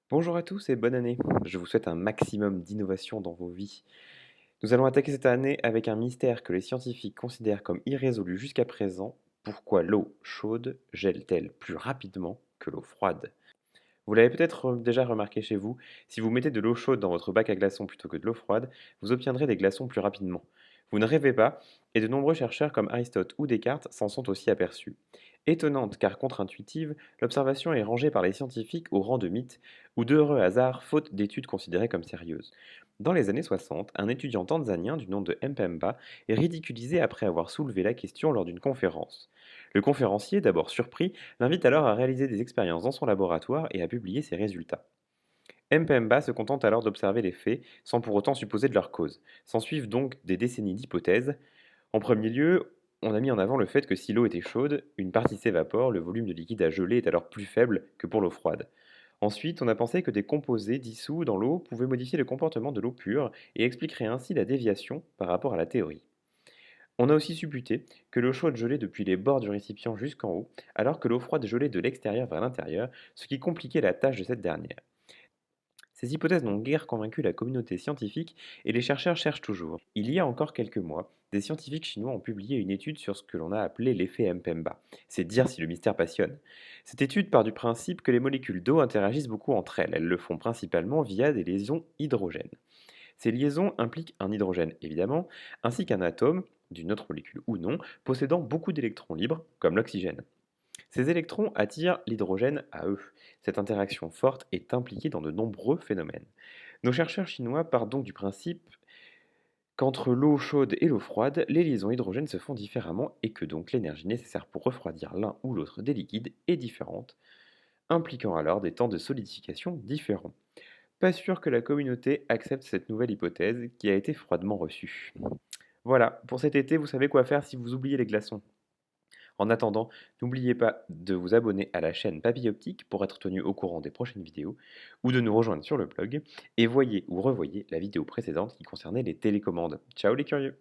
Bonjour à tous et bonne année. Je vous souhaite un maximum d'innovation dans vos vies. Nous allons attaquer cette année avec un mystère que les scientifiques considèrent comme irrésolu jusqu'à présent. Pourquoi l'eau chaude gèle-t-elle plus rapidement que l'eau froide? Vous l'avez peut-être déjà remarqué chez vous, si vous mettez de l'eau chaude dans votre bac à glaçons plutôt que de l'eau froide, vous obtiendrez des glaçons plus rapidement. Vous ne rêvez pas, et de nombreux chercheurs comme Aristote ou Descartes s'en sont aussi aperçus. Étonnante car contre-intuitive, l'observation est rangée par les scientifiques au rang de mythe, ou d'heureux hasard faute d'études considérées comme sérieuses. Dans les années 60, un étudiant tanzanien du nom de Mpemba est ridiculisé après avoir soulevé la question lors d'une conférence. Le conférencier, d'abord surpris, l'invite alors à réaliser des expériences dans son laboratoire et à publier ses résultats. Mpemba se contente alors d'observer les faits, sans pour autant supposer de leur cause. S'ensuivent donc des décennies d'hypothèses. En premier lieu, on a mis en avant le fait que si l'eau était chaude, une partie s'évapore, le volume de liquide à geler est alors plus faible que pour l'eau froide. Ensuite, on a pensé que des composés dissous dans l'eau pouvaient modifier le comportement de l'eau pure et expliqueraient ainsi la déviation par rapport à la théorie. On a aussi supputé que l'eau chaude gelait depuis les bords du récipient jusqu'en haut, alors que l'eau froide gelait de l'extérieur vers l'intérieur, ce qui compliquait la tâche de cette dernière. Ces hypothèses n'ont guère convaincu la communauté scientifique et les chercheurs cherchent toujours. Il y a encore quelques mois, des scientifiques chinois ont publié une étude sur ce que l'on a appelé l'effet Mpemba. C'est dire si le mystère passionne. Cette étude part du principe que les molécules d'eau interagissent beaucoup entre elles. Elles le font principalement via des liaisons hydrogènes. Ces liaisons impliquent un hydrogène évidemment, ainsi qu'un atome, d'une autre molécule ou non, possédant beaucoup d'électrons libres, comme l'oxygène. Ces électrons attirent l'hydrogène à eux. Cette interaction forte est impliquée dans de nombreux phénomènes. Nos chercheurs chinois partent donc du principe qu'entre l'eau chaude et l'eau froide, les liaisons hydrogènes se font différemment et que donc l'énergie nécessaire pour refroidir l'un ou l'autre des liquides est différente, impliquant alors des temps de solidification différents. Pas sûr que la communauté accepte cette nouvelle hypothèse qui a été froidement reçue. Voilà, pour cet été, vous savez quoi faire si vous oubliez les glaçons. En attendant, n'oubliez pas de vous abonner à la chaîne Papille Optique pour être tenu au courant des prochaines vidéos, ou de nous rejoindre sur le blog, et voyez ou revoyez la vidéo précédente qui concernait les télécommandes. Ciao les curieux!